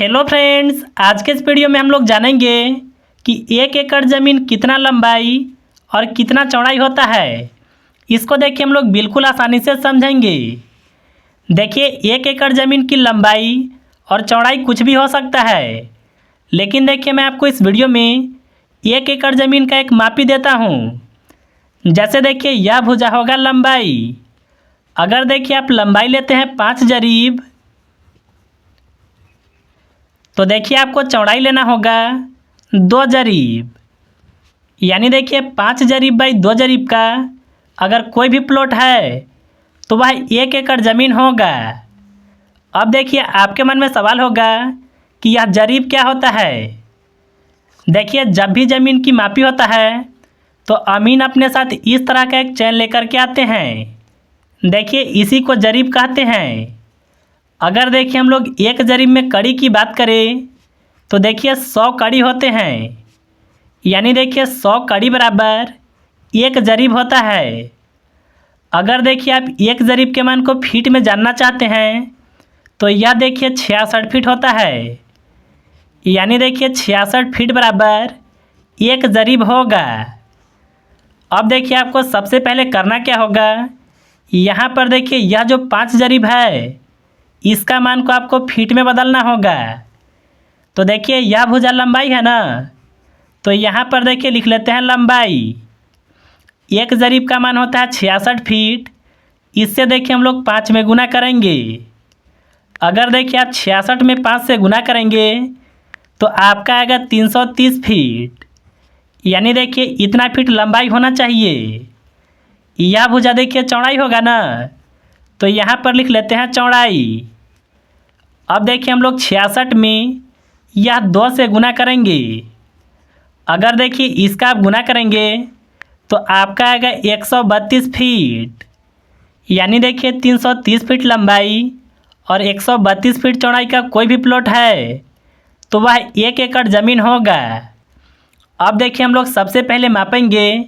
Hello friends, आज के इस वीडियो में हम लोग जानेंगे कि 1 एकड़ ज़मीन कितना लंबाई और कितना चौड़ाई होता है। इसको देखिए हम लोग बिल्कुल आसानी से समझेंगे। देखिए 1 एकड़ ज़मीन की लंबाई और चौड़ाई कुछ भी हो सकता है, लेकिन देखिए मैं आपको इस वीडियो में 1 एकड़ ज़मीन का एक मापी देता हूँ। जैसे देखिए यह भुजा होगा लंबाई। अगर देखिए आप लंबाई लेते हैं 5 जरीब, तो देखिए आपको चौड़ाई लेना होगा 2 जरीब। यानी देखिए 5 जरीब बाई 2 जरीब का अगर कोई भी प्लॉट है तो वह 1 एकड़ ज़मीन होगा। अब देखिए आपके मन में सवाल होगा कि यह जरीब क्या होता है। देखिए जब भी ज़मीन की मापी होता है तो अमीन अपने साथ इस तरह का एक चैन लेकर के आते हैं। देखिए इसी को जरीब कहते हैं। अगर देखिए हम लोग एक जरीब में कड़ी की बात करें तो देखिए 100 कड़ी होते हैं। यानी देखिए 100 कड़ी बराबर 1 जरीब होता है। अगर देखिए आप 1 जरीब के मान को फीट में जानना चाहते हैं तो यह देखिए 66 फीट होता है। यानी देखिए 66 फीट बराबर 1 जरीब होगा। अब देखिए आपको सबसे पहले करना क्या होगा, यहाँ पर देखिए यह जो 5 जरीब है इसका मान को आपको फीट में बदलना होगा। तो देखिए यह भुजा लंबाई है ना, तो यहाँ पर देखिए लिख लेते हैं लंबाई। 1 जरीब का मान होता है 66 फीट। इससे देखिए हम लोग 5 में गुना करेंगे। अगर देखिए आप 66 में 5 से गुना करेंगे तो आपका आएगा 330 फीट। यानी देखिए इतना फीट लंबाई होना चाहिए। यह भुजा देखिए चौड़ाई होगा ना, तो यहाँ पर लिख लेते हैं चौड़ाई। अब देखिए हम लोग 66 में यह 2 से गुना करेंगे। अगर देखिए इसका आप गुना करेंगे तो आपका आएगा 132 फीट। यानी देखिए 330 फीट लंबाई और 132 फीट चौड़ाई का कोई भी प्लॉट है तो वह 1 एकड़ ज़मीन होगा। अब देखिए हम लोग सबसे पहले मापेंगे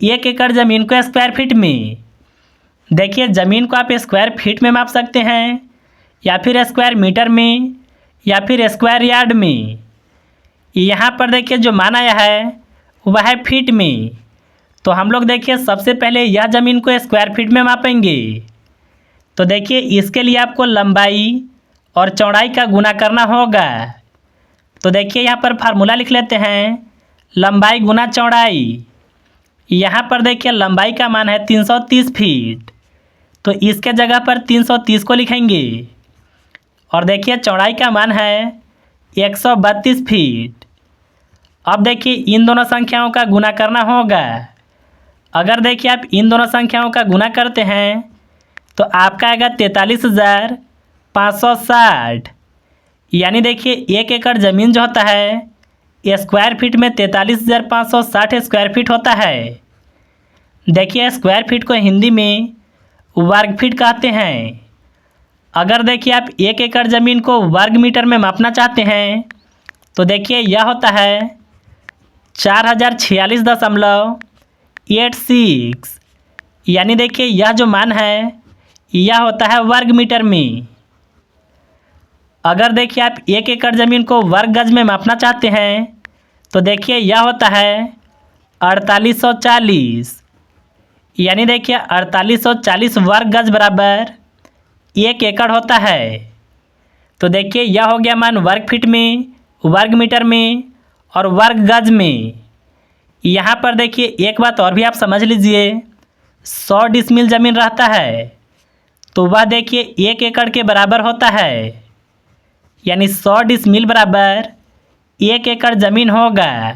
1 एकड़ ज़मीन को स्क्वायर फीट में। देखिए ज़मीन को आप स्क्वायर फीट में माप सकते हैं, या फिर स्क्वायर मीटर में, या फिर स्क्वायर यार्ड में। यहाँ पर देखिए जो मान आया है वह है फीट में। तो हम लोग देखिए सबसे पहले यह ज़मीन को स्क्वायर फीट में मापेंगे। तो देखिए इसके लिए आपको लंबाई और चौड़ाई का गुना करना होगा। तो देखिए यहाँ पर फार्मूला लिख लेते हैं, लंबाई गुना चौड़ाई। यहाँ पर देखिए लंबाई का मान है 330 फीट, तो इसके जगह पर 330 को लिखेंगे। और देखिए चौड़ाई का मान है 132 फीट। अब देखिए इन दोनों संख्याओं का गुना करना होगा। अगर देखिए आप इन दोनों संख्याओं का गुना करते हैं तो आपका आएगा 43,560। यानी देखिए 1 एकड़ ज़मीन जो होता है स्क्वायर फीट में 43,560 स्क्वायर फीट होता है। देखिए स्क्वायर फीट को हिंदी में वर्ग फीट कहते हैं। अगर देखिए आप 1 एकड़ ज़मीन को वर्ग मीटर में मापना चाहते हैं तो देखिए यह होता है 4046.86। यानी देखिए यह जो मान है यह होता है वर्ग मीटर में। अगर देखिए आप 1 एकड़ ज़मीन को वर्ग गज में मापना चाहते हैं तो देखिए यह होता है 4840। यानी देखिए 4840 वर्ग गज बराबर 1 एकड़ होता है। तो देखिए यह हो गया मान वर्ग फीट में, वर्ग मीटर में और वर्ग गज में। यहाँ पर देखिए एक बात और भी आप समझ लीजिए, 100 डिसमिल ज़मीन रहता है तो वह देखिए 1 एकड़ के बराबर होता है। यानी 100 डिसमिल बराबर 1 एकड़ ज़मीन होगा।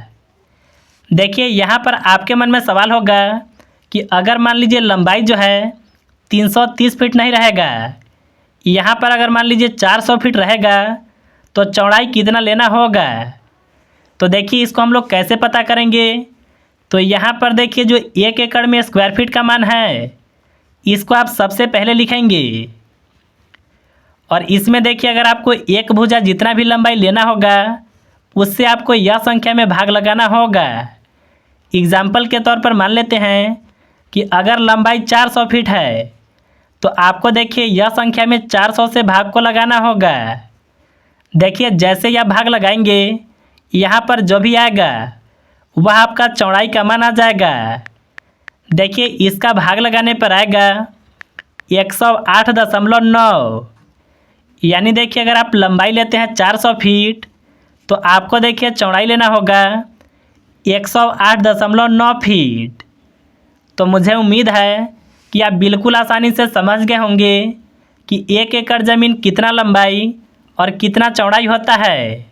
देखिए यहाँ पर आपके मन में सवाल होगा कि अगर मान लीजिए लंबाई जो है 330 फीट नहीं रहेगा, यहाँ पर अगर मान लीजिए 400 फीट रहेगा तो चौड़ाई कितना लेना होगा। तो देखिए इसको हम लोग कैसे पता करेंगे। तो यहाँ पर देखिए जो 1 एकड़ में स्क्वायर फीट का मान है इसको आप सबसे पहले लिखेंगे। और इसमें देखिए अगर आपको एक भुजा जितना भी लंबाई लेना होगा उससे आपको यह संख्या में भाग लगाना होगा। एग्जाम्पल के तौर पर मान लेते हैं कि अगर लंबाई 400 फीट है तो आपको देखिए यह संख्या में 400 से भाग को लगाना होगा। देखिए जैसे ही आप भाग लगाएंगे यहाँ पर जो भी आएगा वह आपका चौड़ाई का मान आ जाएगा। देखिए इसका भाग लगाने पर आएगा 108.9। यानी देखिए अगर आप लंबाई लेते हैं 400 फीट तो आपको देखिए चौड़ाई लेना होगा 108.9 फीट। तो मुझे उम्मीद है कि आप बिल्कुल आसानी से समझ गए होंगे कि 1 एकड़ ज़मीन कितना लंबाई और कितना चौड़ाई होता है।